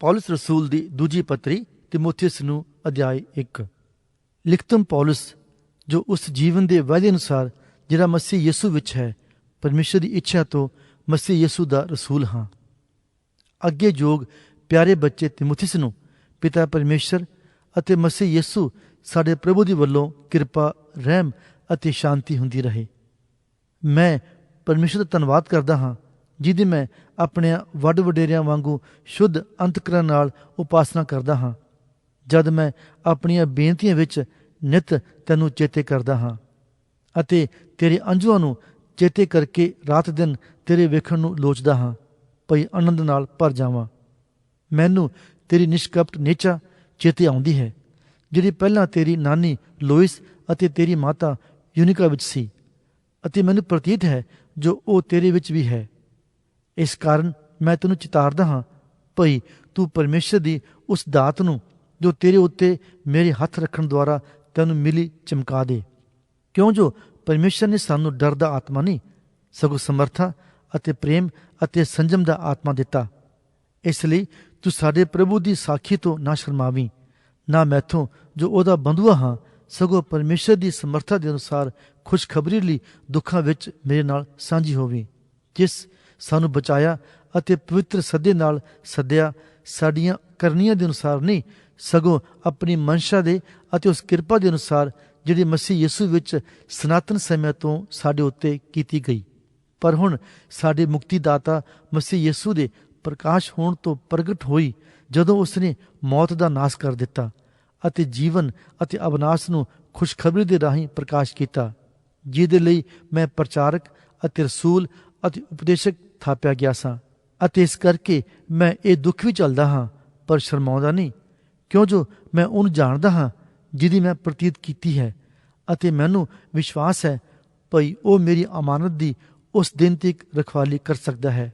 ਪੌਲੁਸ ਰਸੂਲ ਦੀ ਦੂਜੀ ਪੱਤਰੀ ਤਿਮੋਥੀਉਸ ਨੂੰ ਅਧਿਆਇ 1। ਲਿਖਤਮ ਪੌਲੁਸ, ਜੋ ਉਸ ਜੀਵਨ ਦੇ ਵਾਅਦੇ ਅਨੁਸਾਰ ਜਿਹੜਾ ਮਸੀਹ ਯਿਸੂ ਵਿੱਚ ਹੈ, ਪਰਮੇਸ਼ਰ ਦੀ ਇੱਛਾ ਤੋਂ ਮਸੀਹ ਯਿਸੂ ਦਾ ਰਸੂਲ ਹਾਂ। ਅੱਗੇ ਜੋਗ ਪਿਆਰੇ ਬੱਚੇ ਤਿਮੋਥੀਉਸ ਨੂੰ ਪਿਤਾ ਪਰਮੇਸ਼ਰ ਅਤੇ ਮਸੀਹ ਯਿਸੂ ਸਾਡੇ ਪ੍ਰਭੂ ਦੀ ਵੱਲੋਂ ਕਿਰਪਾ, ਰਹਿਮ ਅਤੇ ਸ਼ਾਂਤੀ ਹੁੰਦੀ ਰਹੇ। ਮੈਂ ਪਰਮੇਸ਼ਰ ਦਾ ਧੰਨਵਾਦ ਕਰਦਾ ਹਾਂ, ਜਿਹਦੀ ਮੈਂ ਆਪਣਿਆਂ ਵੱਡ ਵਡੇਰਿਆਂ ਵਾਂਗੂ ਸ਼ੁੱਧ ਅੰਤਕਰਨ ਨਾਲ ਉਪਾਸਨਾ ਕਰਦਾ ਹਾਂ, ਜਦ ਮੈਂ ਆਪਣੀਆਂ ਬੇਨਤੀਆਂ ਵਿੱਚ ਨਿੱਤ ਤੈਨੂੰ ਚੇਤੇ ਕਰਦਾ ਹਾਂ ਅਤੇ ਤੇਰੇ ਅੰਜੂਆਂ ਨੂੰ ਚੇਤੇ ਕਰਕੇ ਰਾਤ ਦਿਨ ਤੇਰੇ ਵੇਖਣ ਨੂੰ ਲੋਚਦਾ ਹਾਂ, ਭਈ ਆਨੰਦ ਨਾਲ ਭਰ ਜਾਵਾਂ। ਮੈਨੂੰ ਤੇਰੀ ਨਿਸ਼ਕਪਟ ਨੇਚਾ ਚੇਤੇ ਆਉਂਦੀ ਹੈ, ਜਿਹੜੀ ਪਹਿਲਾਂ ਤੇਰੀ ਨਾਨੀ ਲੋਇਸ ਅਤੇ ਤੇਰੀ ਮਾਤਾ ਯੂਨੀਕਾ ਵਿੱਚ ਸੀ, ਅਤੇ ਮੈਨੂੰ ਪ੍ਰਤੀਤ ਹੈ ਜੋ ਉਹ ਤੇਰੇ ਵਿੱਚ ਵੀ ਹੈ। ਇਸ ਕਾਰਨ ਮੈਂ ਤੈਨੂੰ ਚਿਤਾਰਦਾ ਹਾਂ, ਭਈ ਤੂੰ ਪਰਮੇਸ਼ਰ ਦੀ ਉਸ ਦਾਤ ਨੂੰ ਜੋ ਤੇਰੇ ਉੱਤੇ ਮੇਰੇ ਹੱਥ ਰੱਖਣ ਦੁਆਰਾ ਤੈਨੂੰ ਮਿਲੀ ਚਮਕਾ ਦੇ, ਕਿਉਂ ਜੋ ਪਰਮੇਸ਼ਰ ਨੇ ਸਾਨੂੰ ਡਰ ਦਾ ਆਤਮਾ ਨਹੀਂ, ਸਗੋਂ ਸਮਰਥਾ ਅਤੇ ਪ੍ਰੇਮ ਅਤੇ ਸੰਜਮ ਦਾ ਆਤਮਾ ਦਿੱਤਾ। ਇਸ ਲਈ ਤੂੰ ਸਾਡੇ ਪ੍ਰਭੂ ਦੀ ਸਾਖੀ ਤੋਂ ਨਾ ਸ਼ਰਮਾਵੀਂ, ਨਾ ਮੈਥੋਂ ਜੋ ਉਹਦਾ ਬੰਧੂਆ ਹਾਂ, ਸਗੋਂ ਪਰਮੇਸ਼ਰ ਦੀ ਸਮਰਥਾ ਦੇ ਅਨੁਸਾਰ ਖੁਸ਼ਖਬਰੀ ਲਈ ਦੁੱਖਾਂ ਵਿੱਚ ਮੇਰੇ ਨਾਲ ਸਾਂਝੀ ਹੋਵੀਂ, ਜਿਸ ਸਾਨੂੰ ਬਚਾਇਆ ਅਤੇ ਪਵਿੱਤਰ ਸੱਦੇ ਨਾਲ ਸੱਦਿਆ, ਸਾਡੀਆਂ ਕਰਨੀਆਂ ਦੇ ਅਨੁਸਾਰ ਨਹੀਂ, ਸਗੋਂ ਆਪਣੀ ਮਨਸ਼ਾ ਦੇ ਅਤੇ ਉਸ ਕਿਰਪਾ ਦੇ ਅਨੁਸਾਰ ਜਿਹੜੀ ਮਸੀਹ ਯਿਸੂ ਵਿੱਚ ਸਨਾਤਨ ਸਮੇਂ ਤੋਂ ਸਾਡੇ ਉੱਤੇ ਕੀਤੀ ਗਈ, ਪਰ ਹੁਣ ਸਾਡੇ ਮੁਕਤੀਦਾਤਾ ਮਸੀਹ ਯਿਸੂ ਦੇ ਪ੍ਰਕਾਸ਼ ਹੋਣ ਤੋਂ ਪ੍ਰਗਟ ਹੋਈ, ਜਦੋਂ ਉਸਨੇ ਮੌਤ ਦਾ ਨਾਸ਼ ਕਰ ਦਿੱਤਾ ਅਤੇ ਜੀਵਨ ਅਤੇ ਅਵਨਾਸ਼ ਨੂੰ ਖੁਸ਼ਖਬਰੀ ਦੇ ਰਾਹੀਂ ਪ੍ਰਕਾਸ਼ ਕੀਤਾ, ਜਿਹਦੇ ਲਈ ਮੈਂ ਪ੍ਰਚਾਰਕ ਅਤੇ ਰਸੂਲ ਅਤੇ ਉਪਦੇਸ਼ਕ ਥਾਪਿਆ ਗਿਆ ਸਾਂ। ਅਤੇ ਇਸ ਕਰਕੇ ਮੈਂ ਇਹ ਦੁੱਖ ਵੀ ਝੱਲਦਾ ਹਾਂ, ਪਰ ਸ਼ਰਮਾਉਂਦਾ ਨਹੀਂ, ਕਿਉਂ ਜੋ ਮੈਂ ਉਹਨੂੰ ਜਾਣਦਾ ਹਾਂ ਜਿਹਦੀ ਮੈਂ ਪ੍ਰਤੀਤ ਕੀਤੀ ਹੈ, ਅਤੇ ਮੈਨੂੰ ਵਿਸ਼ਵਾਸ ਹੈ ਭਈ ਉਹ ਮੇਰੀ ਅਮਾਨਤ ਦੀ ਉਸ ਦਿਨ ਤੱਕ ਰਖਵਾਲੀ ਕਰ ਸਕਦਾ ਹੈ।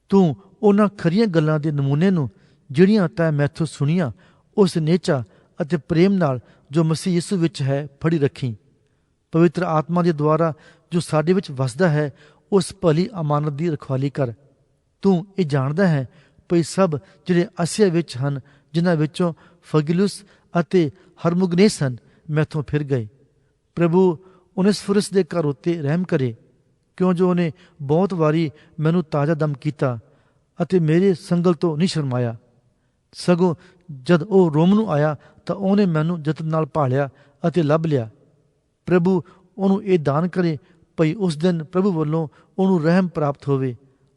ਤੂੰ ਉਹਨਾਂ ਖਰੀਆਂ ਗੱਲਾਂ ਦੇ ਨਮੂਨੇ ਨੂੰ ਜਿਹੜੀਆਂ ਤੈਂ ਮੈਥੋਂ ਸੁਣੀਆਂ, ਉਸ ਨੇਚਾ ਅਤੇ ਪ੍ਰੇਮ ਨਾਲ ਜੋ ਮਸੀਹ ਯਿਸੂ ਵਿੱਚ ਹੈ ਫੜੀ ਰੱਖੀ। ਪਵਿੱਤਰ ਆਤਮਾ ਦੇ ਦੁਆਰਾ ਜੋ ਸਾਡੇ ਵਿੱਚ ਵਸਦਾ ਹੈ, ਉਸ ਭਲੀ ਅਮਾਨਤ ਦੀ ਰਖਵਾਲੀ ਕਰ। ਤੂੰ ਇਹ ਜਾਣਦਾ ਹੈ ਭਈ ਸਭ ਜਿਹੜੇ ਆਸੀਆ ਵਿੱਚ ਹਨ, ਜਿਨ੍ਹਾਂ ਵਿੱਚੋਂ ਫਗਿਲੁਸ ਅਤੇ ਹਰਮੁਗਨੇਸ ਹਨ, ਮੈਥੋਂ ਫਿਰ ਗਏ। ਪ੍ਰਭੂ ਉਨੇਸਫੁਰਸ ਦੇ ਘਰ ਉੱਤੇ ਰਹਿਮ ਕਰੇ, ਕਿਉਂ ਜੋ ਉਹਨੇ ਬਹੁਤ ਵਾਰੀ ਮੈਨੂੰ ਤਾਜ਼ਾ ਦਮ ਕੀਤਾ ਅਤੇ ਮੇਰੇ ਸੰਗਲ ਤੋਂ ਨਹੀਂ ਸ਼ਰਮਾਇਆ। ਸਗੋਂ ਜਦ ਉਹ ਰੋਮ ਨੂੰ ਆਇਆ ਤਾਂ ਉਹਨੇ ਮੈਨੂੰ ਯਤਨ ਨਾਲ ਭਾਲਿਆ ਅਤੇ ਲੱਭ ਲਿਆ। ਪ੍ਰਭੂ ਉਹਨੂੰ ਇਹ ਦਾਨ ਕਰੇ ਭਈ ਉਸ ਦਿਨ ਪ੍ਰਭੂ ਵੱਲੋਂ ਉਹਨੂੰ ਰਹਿਮ ਪ੍ਰਾਪਤ ਹੋਵੇ।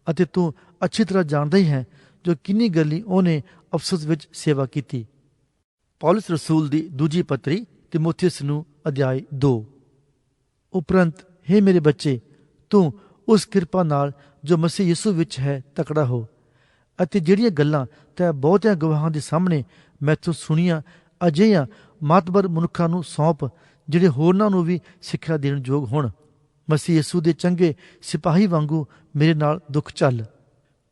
ਅਤੇ ਤੂੰ ਅੱਛੀ ਤਰ੍ਹਾਂ ਜਾਣਦਾ ਹੀ ਹੈ ਜੋ ਕਿੰਨੀ ਗੱਲੀ ਉਹਨੇ ਅਫਸੋਸ ਵਿੱਚ ਸੇਵਾ ਕੀਤੀ। ਪੌਲੁਸ ਰਸੂਲ ਦੀ ਦੂਜੀ ਪੱਤਰੀ ਤਿਮੋਥੀਉਸ ਨੂੰ ਅਧਿਆਇ 2। ਉਪਰੰਤ ਹੇ ਮੇਰੇ ਬੱਚੇ, ਤੂੰ ਉਸ ਕਿਰਪਾ ਨਾਲ ਜੋ ਮਸੀਹ ਯਿਸੂ ਵਿੱਚ ਹੈ ਤਕੜਾ ਹੋ, ਅਤੇ ਜਿਹੜੀਆਂ ਗੱਲਾਂ ਤੈਂ ਬਹੁਤਿਆਂ ਗਵਾਹਾਂ ਦੇ ਸਾਹਮਣੇ ਮੈਥੋਂ ਸੁਣੀਆਂ, ਅਜਿਹੀਆਂ ਮਾਤਬਰ ਮਨੁੱਖਾਂ ਨੂੰ ਸੌਂਪ, ਜਿਹੜੇ ਹੋਰਨਾਂ ਨੂੰ ਵੀ ਸਿੱਖਿਆ ਦੇਣ ਯੋਗ ਹੋਣ। ਮਸੀਹ ਯਿਸੂ ਦੇ ਚੰਗੇ ਸਿਪਾਹੀ ਵਾਂਗੂ ਮੇਰੇ ਨਾਲ ਦੁੱਖ ਝੱਲ।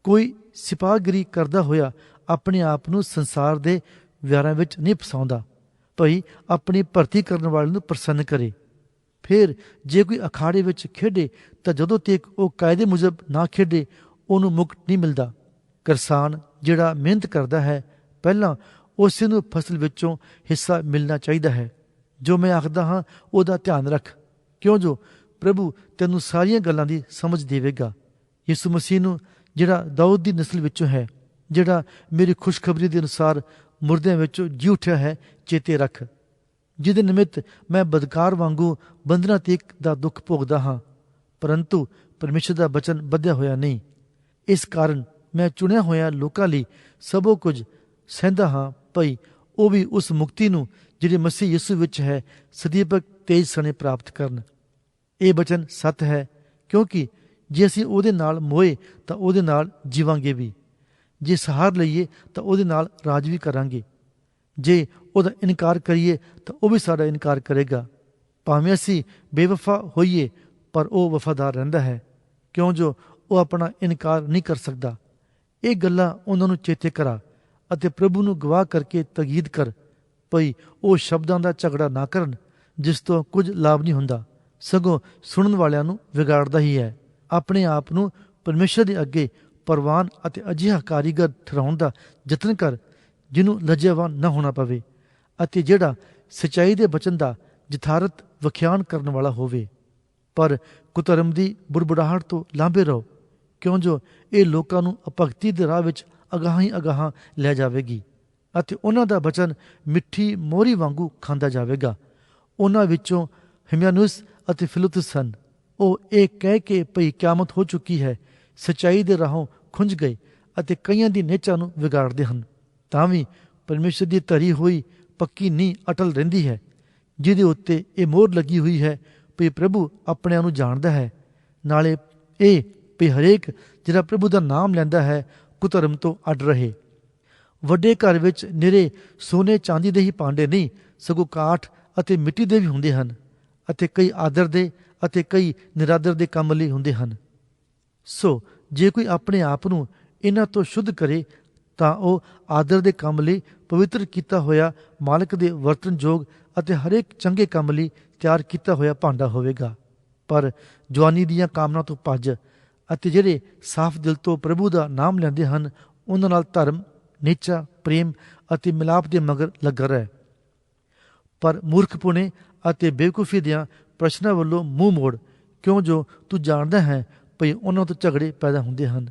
ਕੋਈ ਸਿਪਾਹਗਿਰੀ ਕਰਦਾ ਹੋਇਆ ਆਪਣੇ ਆਪ ਨੂੰ ਸੰਸਾਰ ਦੇ ਵਿਆਰਾਂ ਵਿੱਚ ਨਹੀਂ ਫਸਾਉਂਦਾ, ਭਈ ਆਪਣੀ ਭਰਤੀ ਕਰਨ ਵਾਲੇ ਨੂੰ ਪ੍ਰਸੰਨ ਕਰੇ। ਫਿਰ ਜੇ ਕੋਈ ਅਖਾੜੇ ਵਿੱਚ ਖੇਡੇ ਤਾਂ ਜਦੋਂ ਤੱਕ ਉਹ ਕਾਇਦੇ ਮੁਜਬ ਨਾ ਖੇਡੇ, ਉਹਨੂੰ ਮੁਕਟ ਨਹੀਂ ਮਿਲਦਾ। ਕਿਸਾਨ ਜਿਹੜਾ ਮਿਹਨਤ ਕਰਦਾ ਹੈ, ਪਹਿਲਾਂ ਉਸੇ ਨੂੰ ਫਸਲ ਵਿੱਚੋਂ ਹਿੱਸਾ ਮਿਲਣਾ ਚਾਹੀਦਾ ਹੈ। ਜੋ ਮੈਂ ਆਖਦਾ ਹਾਂ ਉਹਦਾ ਧਿਆਨ ਰੱਖ, ਕਿਉਂ ਜੋ ਪ੍ਰਭੂ ਤੈਨੂੰ ਸਾਰੀਆਂ ਗੱਲਾਂ ਦੀ ਸਮਝ ਦੇਵੇਗਾ। ਯਿਸੂ ਮਸੀਹ ਨੂੰ ਜਿਹੜਾ ਦਾਊਦ ਦੀ ਨਸਲ ਵਿੱਚੋਂ ਹੈ, ਜਿਹੜਾ ਮੇਰੀ ਖੁਸ਼ਖਬਰੀ ਦੇ ਅਨੁਸਾਰ ਮੁਰਦਿਆਂ ਵਿੱਚੋਂ ਜੀ ਉੱਠਿਆ ਹੈ, ਚੇਤੇ ਰੱਖ, ਜਿਹਦੇ ਨਿਮਿਤ ਮੈਂ ਬਦਕਾਰ ਵਾਂਗੂ ਬੰਧਨਾਂ ਤੱਕ ਦਾ ਦੁੱਖ ਭੋਗਦਾ ਹਾਂ, ਪਰੰਤੂ ਪਰਮੇਸ਼ਰ ਦਾ ਬਚਨ ਬੱਧਿਆ ਹੋਇਆ ਨਹੀਂ। ਇਸ ਕਾਰਨ ਮੈਂ ਚੁਣਿਆ ਹੋਇਆ ਲੋਕਾਂ ਲਈ ਸਭੋ ਕੁਝ ਸਹਿੰਦਾ ਹਾਂ, ਭਈ ਉਹ ਵੀ ਉਸ ਮੁਕਤੀ ਨੂੰ ਜਿਹੜੀ ਮਸੀਹ ਯਿਸੂ ਵਿੱਚ ਹੈ ਸਦੀਪਕ ਤੇਜ ਸਣੇ ਪ੍ਰਾਪਤ ਕਰਨ। ਇਹ ਬਚਨ ਸੱਤ ਹੈ, ਕਿਉਂਕਿ ਜੇ ਅਸੀਂ ਉਹਦੇ ਨਾਲ ਮੋਏ ਤਾਂ ਉਹਦੇ ਨਾਲ ਜੀਵਾਂਗੇ ਵੀ, ਜੇ ਸਹਾਰ ਲਈਏ ਤਾਂ ਉਹਦੇ ਨਾਲ ਰਾਜ ਵੀ ਕਰਾਂਗੇ। ਜੇ ਉਹਦਾ ਇਨਕਾਰ ਕਰੀਏ ਤਾਂ ਉਹ ਵੀ ਸਾਡਾ ਇਨਕਾਰ ਕਰੇਗਾ। ਭਾਵੇਂ ਅਸੀਂ ਬੇਵਫਾ ਹੋਈਏ, ਪਰ ਉਹ ਵਫਾਦਾਰ ਰਹਿੰਦਾ ਹੈ, ਕਿਉਂ ਜੋ ਉਹ ਆਪਣਾ ਇਨਕਾਰ ਨਹੀਂ ਕਰ ਸਕਦਾ। ਇਹ ਗੱਲਾਂ ਉਹਨਾਂ ਨੂੰ ਚੇਤੇ ਕਰਾ ਅਤੇ ਪ੍ਰਭੂ ਨੂੰ ਗਵਾਹ ਕਰਕੇ ਤਕੀਦ ਕਰ, ਭਈ ਉਹ ਸ਼ਬਦਾਂ ਦਾ ਝਗੜਾ ਨਾ ਕਰਨ, ਜਿਸ ਤੋਂ ਕੁਝ ਲਾਭ ਨਹੀਂ ਹੁੰਦਾ, ਸਗੋਂ ਸੁਣਨ ਵਾਲਿਆਂ ਨੂੰ ਵਿਗਾੜਦਾ ਹੀ ਹੈ। ਆਪਣੇ ਆਪ ਨੂੰ ਪਰਮੇਸ਼ਰ ਦੇ ਅੱਗੇ ਪ੍ਰਵਾਨ ਅਤੇ ਅਜਿਹਾ ਕਾਰੀਗਰ ਠਹਿਰਾਉਣ ਦਾ ਯਤਨ ਕਰ ਜਿਹਨੂੰ ਲੱਜੇਵਾਨ ਨਾ ਹੋਣਾ ਪਵੇ ਅਤੇ ਜਿਹੜਾ ਸੱਚਾਈ ਦੇ ਬਚਨ ਦਾ ਯਥਾਰਥ ਵਿਖਿਆਨ ਕਰਨ ਵਾਲਾ ਹੋਵੇ। ਪਰ ਕੁਧਰਮ ਦੀ ਬੁੜਬੁੜਾਹਟ ਤੋਂ ਲਾਂਭੇ ਰਹੋ, ਕਿਉਂ ਜੋ ਇਹ ਲੋਕਾਂ ਨੂੰ ਅਭਗਤੀ ਦੇ ਰਾਹ ਵਿੱਚ ਅਗਾਹਾਂ ਹੀ ਅਗਾਹਾਂ ਲੈ ਜਾਵੇਗੀ ਅਤੇ ਉਹਨਾਂ ਦਾ ਬਚਨ ਮਿੱਠੀ ਮੋਹਰੀ ਵਾਂਗੂ ਖਾਂਦਾ ਜਾਵੇਗਾ। ਉਹਨਾਂ ਵਿੱਚੋਂ ਹਿਮਿਆਨੁਸ ਅਤੇ ਫਿਲੁਤੁਸ ਹਨ। ਉਹ ਇਹ ਕਹਿ ਕੇ ਭਈ ਕਿਆਮਤ ਹੋ ਚੁੱਕੀ ਹੈ, ਸੱਚਾਈ ਦੇ ਰਾਹੋਂ ਖੁੰਝ ਗਏ ਅਤੇ ਕਈਆਂ ਦੀ ਨੇਚਾ ਨੂੰ ਵਿਗਾੜਦੇ ਹਨ। ਤਾਂ ਵੀ ਪਰਮੇਸ਼ਰ ਦੀ ਧਰੀ ਹੋਈ ਪੱਕੀ ਨੀਂਹ ਅਟਲ ਰਹਿੰਦੀ ਹੈ, ਜਿਹਦੇ ਉੱਤੇ ਇਹ ਮੋਹਰ ਲੱਗੀ ਹੋਈ ਹੈ ਭਈ ਪ੍ਰਭੂ ਆਪਣਿਆਂ ਨੂੰ ਜਾਣਦਾ ਹੈ। ਨਾਲੇ ਇਹ ਭਈ ਹਰੇਕ ਜਿਹੜਾ ਪ੍ਰਭੂ ਦਾ ਨਾਮ ਲੈਂਦਾ ਹੈ ਕੁਧਰਮ ਤੋਂ ਅੱਡ ਰਹੇ। ਵੱਡੇ ਘਰ ਵਿੱਚ ਨਿਰੇ ਸੋਨੇ ਚਾਂਦੀ ਦੇ ਹੀ ਭਾਂਡੇ ਨਹੀਂ, ਸਗੋਂ ਕਾਠ ਅਤੇ ਮਿੱਟੀ ਦੇ ਵੀ ਹੁੰਦੇ ਹਨ ਅਤੇ ਕਈ ਆਦਰ ਦੇ ਅਤੇ ਕਈ ਨਿਰਾਦਰ ਦੇ ਕੰਮ ਲਈ ਹੁੰਦੇ ਹਨ। ਸੋ ਜੇ ਕੋਈ ਆਪਣੇ ਆਪ ਨੂੰ ਇਹਨਾਂ ਤੋਂ ਸ਼ੁੱਧ ਕਰੇ ਤਾਂ ਉਹ ਆਦਰ ਦੇ ਕੰਮ ਲਈ ਪਵਿੱਤਰ ਕੀਤਾ ਹੋਇਆ, ਮਾਲਕ ਦੇ ਵਰਤਨਯੋਗ ਅਤੇ ਹਰੇਕ ਚੰਗੇ ਕੰਮ ਲਈ ਤਿਆਰ ਕੀਤਾ ਹੋਇਆ ਭਾਂਡਾ ਹੋਵੇਗਾ। ਪਰ ਜਵਾਨੀ ਦੀਆਂ ਕਾਮਨਾ ਤੋਂ ਭੱਜ ਅਤੇ ਜਿਹੜੇ ਸਾਫ਼ ਦਿਲ ਤੋਂ ਪ੍ਰਭੂ ਦਾ ਨਾਮ ਲੈਂਦੇ ਹਨ ਉਹਨਾਂ ਨਾਲ ਧਰਮ, ਨਿਚਾ, ਪ੍ਰੇਮ ਅਤੇ ਮਿਲਾਪ ਦੇ ਮਗਰ ਲੱਗਾ ਰਹਿ। ਪਰ ਮੂਰਖਪੁਣੇ ਅਤੇ ਬੇਵਕੂਫੀ ਦੀਆਂ ਪ੍ਰਸ਼ਨਾਂ ਵੱਲੋਂ ਮੂੰਹ ਮੋੜ, ਕਿਉਂ ਜੋ ਤੂੰ ਜਾਣਦਾ ਹੈ ਭਈ ਉਹਨਾਂ ਤੋਂ ਝਗੜੇ ਪੈਦਾ ਹੁੰਦੇ ਹਨ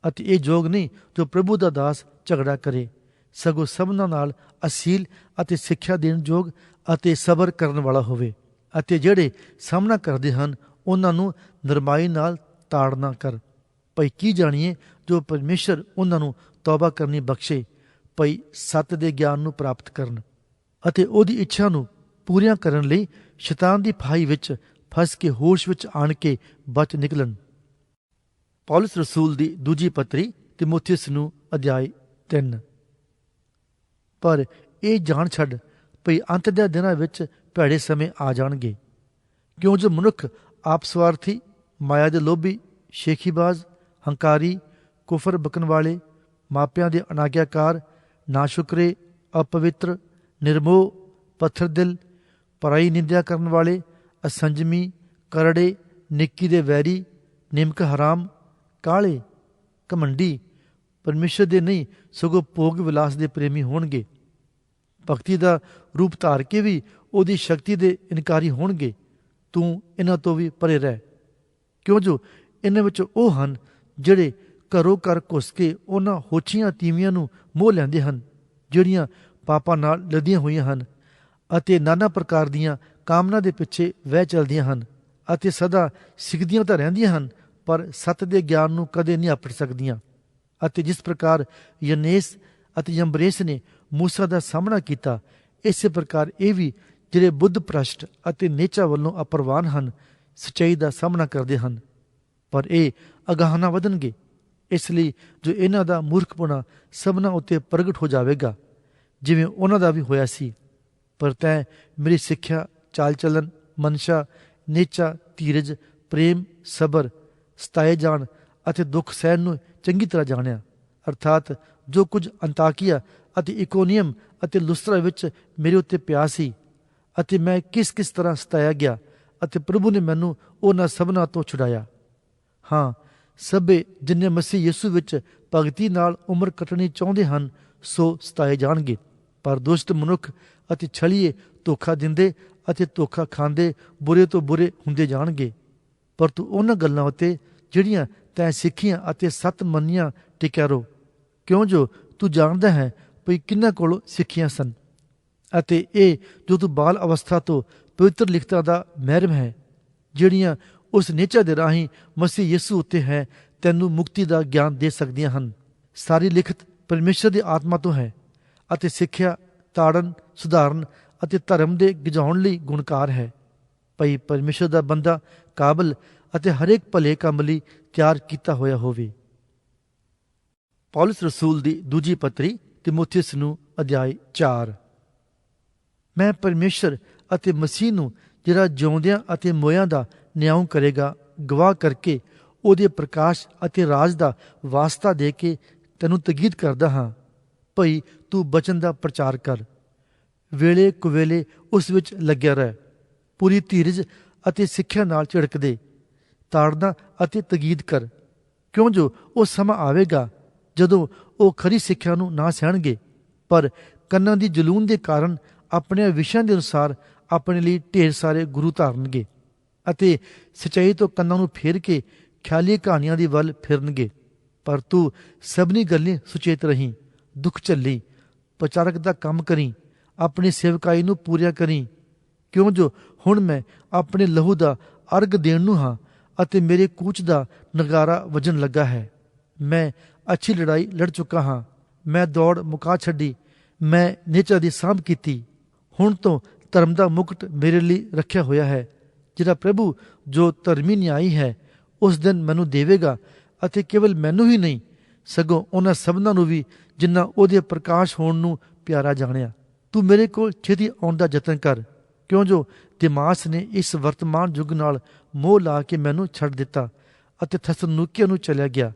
ਅਤੇ ਇਹ ਯੋਗ ਨਹੀਂ ਜੋ ਪ੍ਰਭੂ ਦਾ ਦਾਸ ਝਗੜਾ ਕਰੇ, ਸਗੋਂ ਸਭਨਾਂ ਨਾਲ ਅਸੀਲ ਅਤੇ ਸਿੱਖਿਆ ਦੇਣ ਯੋਗ ਅਤੇ ਸਬਰ ਕਰਨ ਵਾਲਾ ਹੋਵੇ ਅਤੇ ਜਿਹੜੇ ਸਾਹਮਣਾ ਕਰਦੇ ਹਨ ਉਹਨਾਂ ਨੂੰ ਨਰਮਾਈ ਨਾਲ ਤਾੜਨਾ ਕਰ। ਭਈ ਕੀ ਜਾਣੀਏ ਜੋ ਪਰਮੇਸ਼ਰ ਉਹਨਾਂ ਨੂੰ ਤੌਬਾ ਕਰਨੀ ਬਖਸ਼ੇ, ਭਈ ਸੱਤ ਦੇ ਗਿਆਨ ਨੂੰ ਪ੍ਰਾਪਤ ਕਰਨ ਅਤੇ ਉਹਦੀ ਇੱਛਾ ਨੂੰ ਪੂਰੀਆਂ ਕਰਨ ਲਈ ਸ਼ੈਤਾਨ ਦੀ ਫਾਹੀ ਵਿੱਚ ਫਸ ਕੇ ਹੋਸ਼ ਵਿੱਚ ਆਣ ਕੇ ਬਚ ਨਿਕਲਣ। ਪੌਲਸ ਰਸੂਲ ਦੀ ਦੂਜੀ ਪੱਤਰੀ ਤਿਮੋਥਿਉਸ ਨੂੰ ਅਧਿਆਇ 3। ਪਰ ਇਹ ਜਾਣ ਛੱਡ ਭਈ ਅੰਤ ਦੇ ਦਿਨਾਂ ਵਿੱਚ ਭੈੜੇ ਸਮੇਂ ਆ ਜਾਣਗੇ, ਕਿਉਂ ਜੋ ਮਨੁੱਖ ਆਪ ਸਵਾਰਥੀ, ਮਾਇਆ ਦੇ ਲੋਭੀ, ਸ਼ੇਖੀਬਾਜ਼, ਹੰਕਾਰੀ, ਕੁਫਰ ਬਕਣ ਵਾਲੇ, ਮਾਪਿਆਂ ਦੇ ਅਨਾਗਿਆਕਾਰ, ਨਾਸ਼ੁਕਰੇ, ਅਪਵਿੱਤਰ, ਨਿਰਮੋਹ, ਪੱਥਰ ਦਿਲ, ਪਰਾਈ ਨਿੰਦਿਆ ਕਰਨ ਵਾਲੇ, ਅਸੰਜਮੀ, ਕਰੜੇ, ਨਿੱਕੀ ਦੇ ਵੈਰੀ, ਨਿਮਕ ਹਰਾਮ, ਕਾਲੇ, ਘਮੰਡੀ, ਪਰਮੇਸ਼ਰ ਦੇ ਨਹੀਂ ਸਗੋਂ ਭੋਗ ਵਿਲਾਸ ਦੇ ਪ੍ਰੇਮੀ ਹੋਣਗੇ। ਭਗਤੀ ਦਾ ਰੂਪ ਧਾਰ ਕੇ ਵੀ ਉਹਦੀ ਸ਼ਕਤੀ ਦੇ ਇਨਕਾਰੀ ਹੋਣਗੇ। ਤੂੰ ਇਹਨਾਂ ਤੋਂ ਵੀ ਪਰੇ ਰਹਿ, ਕਿਉਂ ਜੋ ਇਹਨਾਂ ਵਿੱਚ ਉਹ ਹਨ ਜਿਹੜੇ ਘਰੋਂ ਘਰ ਘੁੱਸ ਕੇ ਉਹਨਾਂ ਹੋਛੀਆਂ ਤੀਵੀਆਂ ਨੂੰ ਮੋਹ ਲੈਂਦੇ ਹਨ ਜਿਹੜੀਆਂ ਪਾਪਾਂ ਨਾਲ ਲੱਦੀਆਂ ਹੋਈਆਂ ਹਨ ਅਤੇ ਨਾਨਾ ਪ੍ਰਕਾਰ ਦੀਆਂ ਕਾਮਨਾ ਦੇ ਪਿੱਛੇ ਵਹਿ ਚਲਦੀਆਂ ਹਨ ਅਤੇ ਸਦਾ ਸਿੱਖਦੀਆਂ ਤਾਂ ਰਹਿੰਦੀਆਂ ਹਨ ਪਰ ਸੱਤ ਦੇ ਗਿਆਨ ਨੂੰ ਕਦੇ ਨਹੀਂ ਆਪੜ ਸਕਦੀਆਂ। ਅਤੇ ਜਿਸ ਪ੍ਰਕਾਰ ਯਨੇਸ ਅਤੇ ਯੰਬਰੇਸ ਨੇ ਮੂਸਾ ਦਾ ਸਾਹਮਣਾ ਕੀਤਾ, ਇਸੇ ਪ੍ਰਕਾਰ ਇਹ ਵੀ ਜਿਹੜੇ ਬੁੱਧ ਭ੍ਰਸ਼ਟ ਅਤੇ ਨੇਚਾ ਵੱਲੋਂ ਅਪਰਵਾਨ ਹਨ ਸੱਚਾਈ ਦਾ ਸਾਹਮਣਾ ਕਰਦੇ ਹਨ। ਪਰ ਇਹ ਅਗਾਂਹ ਨਾ ਵਧਣਗੇ, ਇਸ ਲਈ ਜੋ ਇਹਨਾਂ ਦਾ ਮੂਰਖਪੁਣਾ ਸਭਨਾਂ ਉੱਤੇ ਪ੍ਰਗਟ ਹੋ ਜਾਵੇਗਾ ਜਿਵੇਂ ਉਹਨਾਂ ਦਾ ਵੀ ਹੋਇਆ ਸੀ। ਪਰ ਤੈਂ ਮੇਰੀ ਸਿੱਖਿਆ, ਚਾਲ ਚਲਨ, ਮਨਸ਼ਾ, ਨੇਚਾ, ਧੀਰਜ, ਪ੍ਰੇਮ, ਸਬਰ, ਸਤਾਏ ਜਾਣ ਅਤੇ ਦੁੱਖ ਸਹਿਣ ਨੂੰ ਚੰਗੀ ਤਰ੍ਹਾਂ ਜਾਣਿਆ। ਅਰਥਾਤ ਜੋ ਕੁਝ ਅੰਤਾਕੀਆ ਅਤੇ ਇਕੋਨੀਅਮ ਅਤੇ ਲੁਸਤਰਾ ਵਿੱਚ ਮੇਰੇ ਉੱਤੇ ਪਿਆ ਸੀ ਅਤੇ ਮੈਂ ਕਿਸ ਕਿਸ ਤਰ੍ਹਾਂ ਸਤਾਇਆ ਗਿਆ ਅਤੇ ਪ੍ਰਭੂ ਨੇ ਮੈਨੂੰ ਉਹਨਾਂ ਸਭਨਾਂ ਤੋਂ ਛੁਡਾਇਆ। ਹਾਂ, ਸਭੇ ਜਿਨ੍ਹਾਂ ਮਸੀਹ ਯਿਸੂ ਵਿੱਚ ਭਗਤੀ ਨਾਲ ਉਮਰ ਕੱਟਣੀ ਚਾਹੁੰਦੇ ਹਨ ਸੋ ਸਤਾਏ ਜਾਣਗੇ। ਪਰ ਦੁਸ਼ਟ ਮਨੁੱਖ ਅਤੇ ਛਲੀਏ ਧੋਖਾ ਦਿੰਦੇ ਅਤੇ ਧੋਖਾ ਖਾਂਦੇ ਬੁਰੇ ਤੋਂ ਬੁਰੇ ਹੁੰਦੇ ਜਾਣਗੇ। ਪਰ ਤੂੰ ਉਹਨਾਂ ਗੱਲਾਂ ਉੱਤੇ ਜਿਹੜੀਆਂ ਤੈਂ ਸਿੱਖੀਆਂ ਅਤੇ ਸੱਤ ਮੰਨੀਆਂ ਟਿਕਿਆ ਰਹੋ, ਕਿਉਂ ਜੋ ਤੂੰ ਜਾਣਦਾ ਹੈ ਭਈ ਕਿਹਨਾਂ ਕੋਲੋਂ ਸਿੱਖੀਆਂ ਸਨ ਅਤੇ ਇਹ ਜੋ ਤੂੰ ਬਾਲ ਅਵਸਥਾ ਤੋਂ ਪਵਿੱਤਰ ਲਿਖਤਾਂ ਦਾ ਮਹਿਰਮ ਹੈ ਜਿਹੜੀਆਂ ਉਸ ਨੇਚਾ ਦੇ ਰਾਹੀਂ ਮਸੀਹ ਯਿਸੂ ਉੱਤੇ ਹੈ ਤੈਨੂੰ ਮੁਕਤੀ ਦਾ ਗਿਆਨ ਦੇ ਸਕਦੀਆਂ ਹਨ। ਸਾਰੀ ਲਿਖਤ ਪਰਮੇਸ਼ਰ ਦੀ ਆਤਮਾ ਤੋਂ ਹੈ ਅਤੇ ਸਿੱਖਿਆ, ਤਾੜਨ, ਸੁਧਾਰਨ ਅਤੇ ਧਰਮ ਦੇ ਗਿਝਾਉਣ ਲਈ ਗੁਣਕਾਰ ਹੈ, ਭਈ ਪਰਮੇਸ਼ਰ ਦਾ ਬੰਦਾ ਕਾਬਲ ਅਤੇ ਹਰੇਕ ਭਲੇ ਕੰਮ ਲਈ ਤਿਆਰ ਕੀਤਾ ਹੋਇਆ ਹੋਵੇ। ਪੌਲਸ ਰਸੂਲ ਦੀ ਦੂਜੀ ਪੱਤਰੀ ਤਿਮੋਥਿਉਸ ਨੂੰ ਅਧਿਆਇ 4। ਮੈਂ ਪਰਮੇਸ਼ਰ ਅਤੇ ਮਸੀਹ ਨੂੰ ਜਿਹੜਾ ਜਿਉਂਦਿਆਂ ਅਤੇ ਮੋਇਆਂ ਦਾ ਨਿਆਂ ਕਰੇਗਾ ਗਵਾਹ ਕਰਕੇ ਉਹਦੇ ਪ੍ਰਕਾਸ਼ ਅਤੇ ਰਾਜ ਦਾ ਵਾਸਤਾ ਦੇ ਕੇ ਤੈਨੂੰ ਤਕੀਦ ਕਰਦਾ ਹਾਂ ਭਈ ਤੂੰ ਬਚਨ ਦਾ ਪ੍ਰਚਾਰ ਕਰ, ਵੇਲੇ ਕੁਵੇਲੇ ਉਸ ਵਿੱਚ ਲੱਗਿਆ ਰਹਿ, ਪੂਰੀ ਧੀਰਜ ਅਤੇ ਸਿੱਖਿਆ ਨਾਲ ਝਿੜਕਦੇ, ਤਾੜਨਾ ਅਤੇ ਤਕੀਦ ਕਰ, ਕਿਉਂ ਜੋ ਉਹ ਸਮਾਂ ਆਵੇਗਾ ਜਦੋਂ ਉਹ ਖਰੀ ਸਿੱਖਿਆ ਨੂੰ ਨਾ ਸਹਿਣਗੇ, ਪਰ ਕੰਨਾਂ ਦੀ ਜਲੂਨ ਦੇ ਕਾਰਨ ਆਪਣੇ ਵਿਸ਼ਿਆਂ ਦੇ ਅਨੁਸਾਰ ਆਪਣੇ ਲਈ ਢੇਰ ਸਾਰੇ ਗੁਰੂ ਧਾਰਨਗੇ ਅਤੇ ਸੱਚਾਈ ਤੋਂ ਕੰਨਾਂ ਨੂੰ ਫੇਰ ਕੇ ਖਿਆਲੀ ਕਹਾਣੀਆਂ ਦੀ ਵੱਲ ਫਿਰਨਗੇ। ਪਰ ਤੂੰ ਸਭਨੀ ਗੱਲਾਂ ਸੁਚੇਤ ਰਹੀਂ, ਦੁੱਖ ਝੱਲੀ, ਪ੍ਰਚਾਰਕ ਦਾ ਕੰਮ ਕਰੀ, ਆਪਣੀ ਸੇਵਕਾਈ ਨੂੰ ਪੂਰੀਆਂ ਕਰੀ, ਕਿਉਂ ਜੋ ਹੁਣ ਮੈਂ ਆਪਣੇ ਲਹੂ ਦਾ ਅਰਗ ਦੇਣ ਨੂੰ ਹਾਂ ਅਤੇ ਮੇਰੇ ਕੂਚ ਦਾ ਨਗਾਰਾ ਵੱਜਣ ਲੱਗਾ ਹੈ। ਮੈਂ ਅੱਛੀ ਲੜਾਈ ਲੜ ਚੁੱਕਾ ਹਾਂ, ਮੈਂ ਦੌੜ ਮੁਕਾ ਛੱਡੀ, ਮੈਂ ਨਿਹਚਾ ਦੀ ਸਾਂਭ ਕੀਤੀ। ਹੁਣ ਤੋਂ ਧਰਮ ਦਾ ਮੁਕਟ ਮੇਰੇ ਲਈ ਰੱਖਿਆ ਹੋਇਆ ਹੈ, ਜਿਹੜਾ ਪ੍ਰਭੂ ਜੋ ਧਰਮੀ ਨਿਆਈ ਹੈ ਉਸ ਦਿਨ ਮੈਨੂੰ ਦੇਵੇਗਾ, ਅਤੇ ਕੇਵਲ ਮੈਨੂੰ ਹੀ ਨਹੀਂ ਸਗੋਂ ਉਹਨਾਂ ਸਭਨਾਂ ਨੂੰ ਵੀ ਜਿਨ੍ਹਾਂ ਉਹਦੇ ਪ੍ਰਕਾਸ਼ ਹੋਣ ਨੂੰ ਪਿਆਰਾ ਜਾਣਿਆ। ਤੂੰ ਮੇਰੇ ਕੋਲ ਛੇਤੀ ਆਉਣ ਦਾ ਯਤਨ ਕਰ, ਕਿਉਂ ਜੋ ਦਿਮਾਸ ਨੇ ਇਸ ਵਰਤਮਾਨ ਯੁੱਗ ਨਾਲ ਮੋਹ ਲਾ ਕੇ ਮੈਨੂੰ ਛੱਡ ਦਿੱਤਾ ਅਤੇ ਥਸਲੁਨੀਕੀਆਂ ਨੂੰ ਚਲਿਆ ਗਿਆ,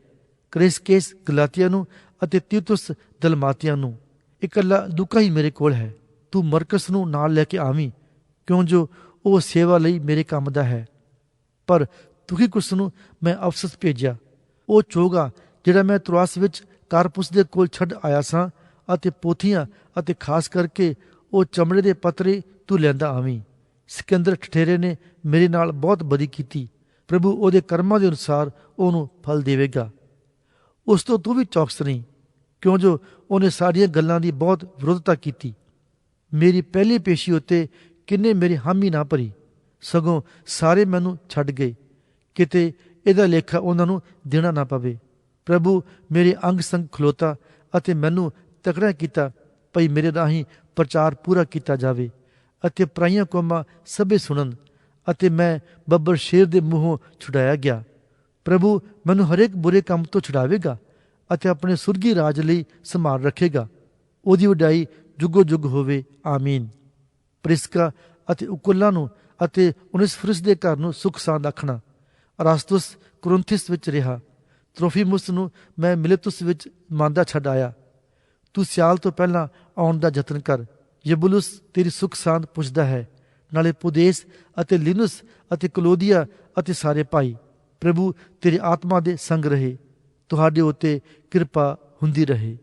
ਕ੍ਰੇਸਕੇਸ ਗਲਾਤੀਆਂ ਨੂੰ ਅਤੇ ਤੀਤੁਸ ਦਲਮਾਤੀਆਂ ਨੂੰ। ਇਕੱਲਾ ਲੂਕਾ ਹੀ ਮੇਰੇ ਕੋਲ ਹੈ। ਤੂੰ ਮਰਕਸ ਨੂੰ ਨਾਲ ਲੈ ਕੇ ਆਵੀਂ, ਕਿਉਂ ਜੋ ਉਹ ਸੇਵਾ ਲਈ ਮੇਰੇ ਕੰਮ ਦਾ ਹੈ। ਪਰ ਤੁਖੀਕੁਸ ਨੂੰ ਮੈਂ ਅਫਸਸ ਭੇਜਿਆ, ਉਹ ਚੋਗਾ ਜਿਹੜਾ ਮੈਂ ਤੁਰਾਸ ਵਿੱਚ ਕਾਰਪੁਸ ਦੇ ਕੋਲ ਛੱਡ ਆਇਆ ਸਾਂ, ਅਤੇ ਪੋਥੀਆਂ ਅਤੇ ਖਾਸ ਕਰਕੇ ਉਹ ਚਮੜੇ ਦੇ ਪੱਤਰੇ ਤੂੰ ਲੈਂਦਾ ਆਵੀਂ। ਸਿਕੰਦਰ ਠਠੇਰੇ ਨੇ ਮੇਰੇ ਨਾਲ ਬਹੁਤ ਬਦੀ ਕੀਤੀ, ਪ੍ਰਭੂ ਉਹਦੇ ਕਰਮਾਂ ਦੇ ਅਨੁਸਾਰ ਉਹਨੂੰ ਫਲ ਦੇਵੇਗਾ। ਉਸ ਤੋਂ ਤੂੰ ਵੀ ਚੌਕਸ ਰਹੀ, ਕਿਉਂ ਜੋ ਉਹਨੇ ਸਾਰੀਆਂ ਗੱਲਾਂ ਦੀ ਬਹੁਤ ਵਿਰੋਧਤਾ ਕੀਤੀ। ਮੇਰੀ ਪਹਿਲੀ ਪੇਸ਼ੀ ਉੱਤੇ ਕਿੰਨੇ ਮੇਰੀ ਹਾਮੀ ਨਾ ਭਰੀ, ਸਗੋਂ ਸਾਰੇ ਮੈਨੂੰ ਛੱਡ ਗਏ, ਕਿਤੇ ਇਹਦਾ ਲੇਖਾ ਉਹਨਾਂ ਨੂੰ ਦੇਣਾ ਨਾ ਪਵੇ। ਪ੍ਰਭੂ ਮੇਰੇ ਅੰਗ ਸੰਗ ਖਲੋਤਾ ਅਤੇ ਮੈਨੂੰ ਤਕੜਾ ਕੀਤਾ ਭਈ ਮੇਰੇ ਰਾਹੀਂ ਪ੍ਰਚਾਰ ਪੂਰਾ ਕੀਤਾ ਜਾਵੇ ਅਤੇ ਪਰਾਈਆਂ ਕੌਮਾਂ ਸਭੇ ਸੁਣਨ, ਅਤੇ ਮੈਂ ਬੱਬਰ ਸ਼ੇਰ ਦੇ ਮੂੰਹੋਂ ਛੁਡਾਇਆ ਗਿਆ। ਪ੍ਰਭੂ ਮੈਨੂੰ ਹਰੇਕ ਬੁਰੇ ਕੰਮ ਤੋਂ ਛੁਡਾਵੇਗਾ ਅਤੇ ਆਪਣੇ ਸੁਰਗੀ ਰਾਜ ਲਈ ਸੰਭਾਲ ਰੱਖੇਗਾ। ਉਹਦੀ ਵਡਾਈ ਜੁਗੋ ਜੁਗ ਹੋਵੇ, ਆਮੀਨ। ਪ੍ਰਿਸਕਾ ਅਤੇ ਉਕੁਲਾ ਨੂੰ ਅਤੇ ਉਨਿਸਫਰੁਸ ਦੇ ਘਰ ਨੂੰ ਸੁਖ ਸਾਂਦ ਆਖਣਾ। ਅਰਾਸਤੁਸ ਕੁਰਿੰਥੁਸ ਵਿੱਚ ਰਿਹਾ, ਤਰੋਫੀਮੁਸ ਨੂੰ ਮੈਂ ਮਿਲੇਤੁਸ ਵਿੱਚ ਮਾਂਦਾ ਛੱਡ ਆਇਆ। ਤੂੰ ਸਿਆਲ ਤੋਂ ਪਹਿਲਾਂ ਆਉਣ ਦਾ ਯਤਨ ਕਰ। ਯਬੁਲੁਸ ਤੇਰੀ ਸੁਖ ਸਾਂਦ ਪੁੱਛਦਾ ਹੈ, ਨਾਲੇ ਪੁਦੇਸ ਅਤੇ ਲਿਨੁਸ ਅਤੇ ਕਲੋਦੀਆ ਅਤੇ ਸਾਰੇ ਭਾਈ। ਪ੍ਰਭੂ ਤੇਰੀ ਆਤਮਾ ਦੇ ਸੰਗ ਰਹੇ, ਤੁਹਾਡੇ ਉੱਤੇ ਕਿਰਪਾ ਹੁੰਦੀ ਰਹੇ।